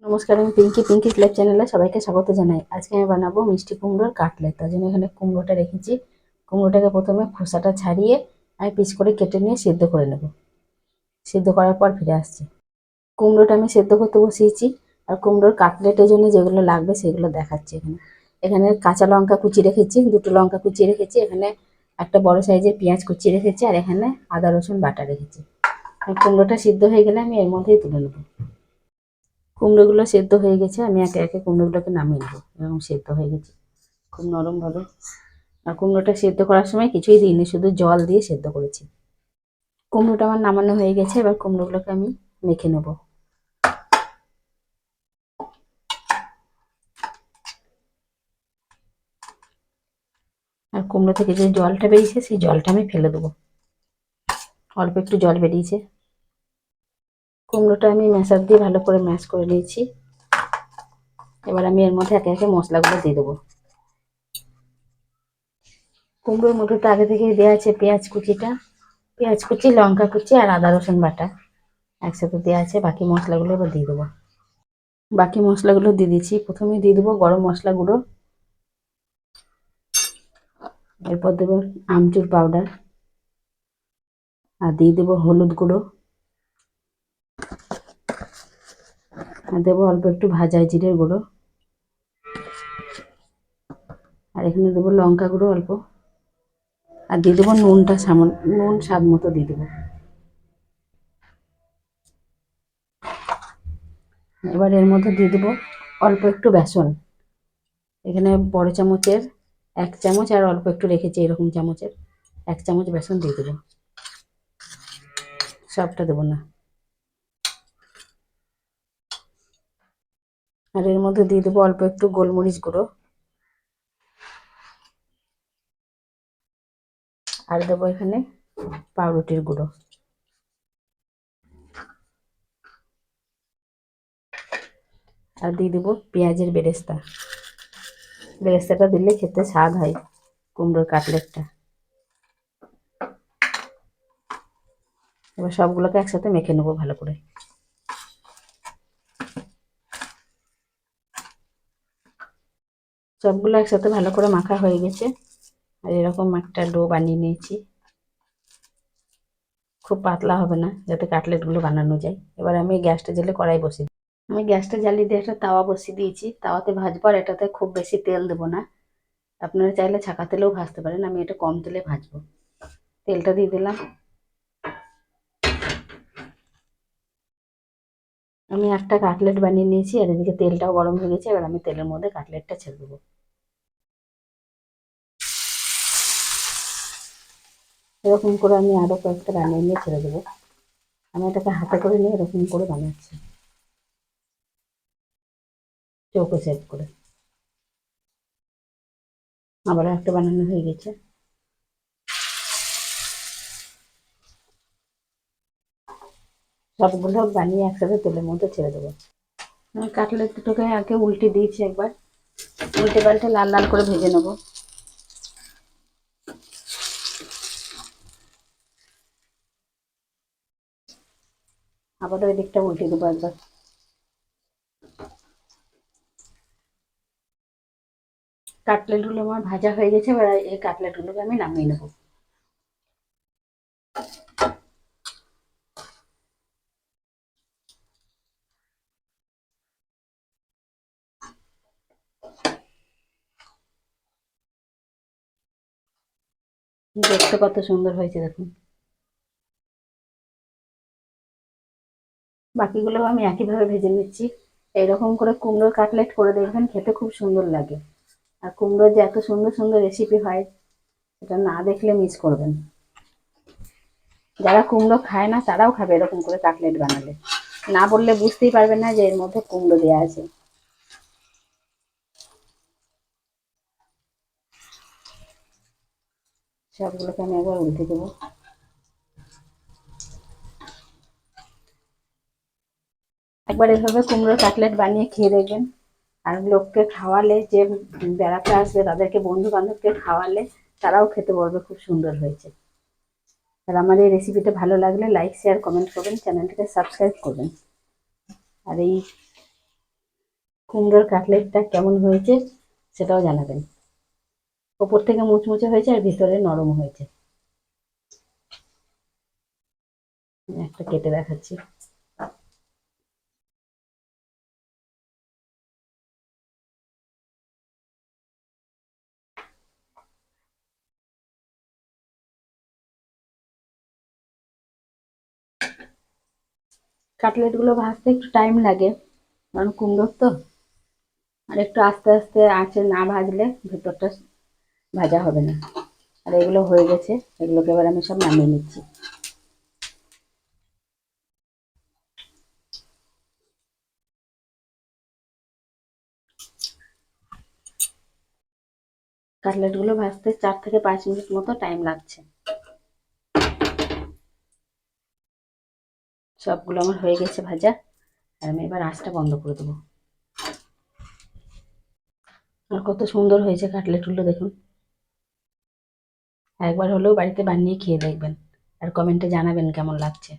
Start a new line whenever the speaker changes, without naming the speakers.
নমস্কার, আমি পিঙ্কি লাইভ চ্যানেলে সবাইকে স্বাগত জানাই। আজকে আমি বানাবো মিষ্টি কুমড়োর কাটলেট। তার জন্য এখানে কুমড়োটা রেখেছি। কুমড়োটাকে প্রথমে খোসাটা ছাড়িয়ে আমি পিস করে কেটে নিয়ে সিদ্ধ করে নেব। সিদ্ধ করার পর ফিরে আসছি। কুমড়োটা আমি সেদ্ধ করতে বসিয়েছি। আর কুমড়োর কাটলেটের জন্য যেগুলো লাগবে সেগুলো দেখাচ্ছি এখানে। এখানে কাঁচা লঙ্কা কুচি রেখেছি, দুটো লঙ্কা কুচি রেখেছি, এখানে একটা বড় সাইজের পেঁয়াজ কুচি রেখেছি, আর এখানে আদা রসুন বাটা রেখেছি। আর কুমড়োটা সিদ্ধ হয়ে গেলে আমি এর মধ্যেই তুলে নেবো। কুমড়োগুলো সেদ্ধ হয়ে গেছে, আমি একে একে কুমড়োগুলোকে নামিয়ে নেবো। এরকম সেদ্ধ হয়ে গেছে খুব নরমভাবে। আর কুমড়োটা সেদ্ধ করার সময় কিছুই দিইনি, শুধু জল দিয়ে সেদ্ধ করেছি। কুমড়োটা আমার নামানো হয়ে গেছে, এবার কুমড়োগুলোকে আমি মেখে নেব। আর কুমড়ো থেকে যে জলটা বেরিয়েছে সেই জলটা আমি ফেলে দেবো। অল্প একটু জল বেরিয়েছে। কুমড়োটা আমি ম্যাশার দিয়ে ভালো করে ম্যাশ করে নিয়েছি। এবার আমি এর মধ্যে একে একে মশলাগুলো দিয়ে দেবো। কুমড়োর মধ্যে তো আগে থেকেই দেওয়া আছে পেঁয়াজ কুচি, লঙ্কা কুচি আর আদা রসুন বাটা একসাথে দেওয়া আছে। বাকি মশলাগুলো এবার দিয়ে দেবো। বাকি মশলাগুলো দিয়ে দিচ্ছি। প্রথমে দিয়ে দেবো গরম মশলা গুঁড়ো, এরপর দেবো আমচুর পাউডার, আর দিয়ে দেবো হলুদ গুঁড়ো, আর দেবো অল্প একটু ভাজা জিরের গুঁড়ো, আর এখানে দেবো লঙ্কা গুঁড়ো অল্প, আর দিয়ে দেবো নুন স্বাদ মতো দিয়ে দেবো। এবার এর মধ্যে দিয়ে দেবো অল্প একটু বেসন। এখানে বড় চামচের 1 চামচ আর অল্প একটু রেখেছি এরকম চামচের 1 চামচ বেসন দিয়ে দেবো। সবটা দেবো না। আর এর মধ্যে দিয়ে দেবো অল্প একটু গোলমরিচ গুঁড়ো, আর দেবো এখানে পাউরুটির গুঁড়ো। আর দিয়ে দেবো পেঁয়াজের বেরেস্তাটা দিলে খেতে স্বাদ হয় কুমড়োর কাটলেটটা। এবার সবগুলোকে একসাথে মেখে নেবো ভালো করে। সবগুলো একসাথে ভালো করে মাখা হয়ে গেছে। আর এরকম একটা ডো বানিয়ে নিয়েছি। খুব পাতলা হবে না, যাতে কাটলেটগুলো বানানো যায়। এবার আমি গ্যাসটা জ্বেলে কড়াই বসিয়ে দিই। আমি গ্যাসটা জ্বালিয়ে দিয়ে একটা তাওয়া বসিয়ে দিয়েছি। তাওয়াতে ভাজবো, আর এটাতে খুব বেশি তেল দেবো না। আপনারা চাইলে ছাকা তেলেও ভাজতে পারেন, আমি এটা কম তেলে ভাজবো। তেলটা দিয়ে দিলাম। আমি একটা কাটলেট বানিয়ে নিয়েছি, আর এদিকে তেলটাও গরম হয়ে গেছে। এবার আমি তেলের মধ্যে কাটলেটটা ছেড়ে দেবো। এরকম করে আমি আরো কয়েকটা বানিয়ে নিয়ে ছেড়ে দেবো। আমি এটাকে হাতে করে নিয়ে এরকম করে বানাচ্ছি, চৌকো শেপ করে। আবার একটা বানানো হয়ে গেছে। সবগুলো বানিয়ে একসাথে তেলের মধ্যে ছেড়ে দেবো। আমি কাটলেট দুটোকে আগে উল্টে দিয়েছি একবার। উল্টে পাল্টে লাল লাল করে ভেজে নেবো। আবার ওই দিকটা উল্টে দেবো একবার। কাটলেটগুলো আমার ভাজা হয়ে গেছে। এবার এই কাটলেটগুলোকে আমি নামিয়ে নেবো। দেখতে কত সুন্দর হয়েছে দেখুন। বাকিগুলো আমি একইভাবে ভেজে নিচ্ছি। এইরকম করে কুমড়োর কাটলেট করে দেখবেন, খেতে খুব সুন্দর লাগে। আর কুমড়োর যে এত সুন্দর সুন্দর রেসিপি হয়, সেটা না দেখলে মিস করবেন। যারা কুমড়ো খায় না তারাও খাবে এরকম করে কাটলেট বানালে। না বললে বুঝতেই পারবেন না যে এর মধ্যে কুমড়ো দেওয়া আছে। সবগুলোকে আমি একবার উল্টে দেবো। একবার এভাবে কুমড়োর কাটলেট বানিয়ে খেয়ে দেখবেন। আর লোককে খাওয়ালে, যে বেড়াতে আসবে তাদেরকে, বন্ধু বান্ধবকে খাওয়ালে তারাও খেতে বলবে খুব সুন্দর হয়েছে। আর আমার এই রেসিপিটা ভালো লাগলে লাইক শেয়ার কমেন্ট করবেন, চ্যানেলটাকে সাবস্ক্রাইব করবেন। আর এই কুমড়োর কাটলেটটা কেমন হয়েছে সেটাও জানাবেন। ওপর থেকে মুচমুচে হয়েছে আর ভিতরে নরম হয়েছে। একটা কেটে দেখাচ্ছি। কাটলেটগুলো ভাজতে একটু টাইম লাগে, কারণ কুমড়োর তো। আর একটু আস্তে আস্তে আঁচে না ভাজলে ভেতরটা ভাজা হবে না। আর এগুলো হয়ে গেছে, এগুলোকে এবার আমি সব নামিয়ে নিচ্ছি। কাটলেটগুলো ভাজতে 4 থেকে 5 মিনিট মতো টাইম লাগছে। সবগুলো আমার হয়ে গেছে ভাজা, আর আমি এবার আঁচটা বন্ধ করে দেবো। আর কত সুন্দর হয়েছে কাটলেটগুলো দেখুন। একবার হলেও বাড়িতে বানিয়ে খেয়ে দেখবেন, আর কমেন্টে জানাবেন কেমন লাগছে।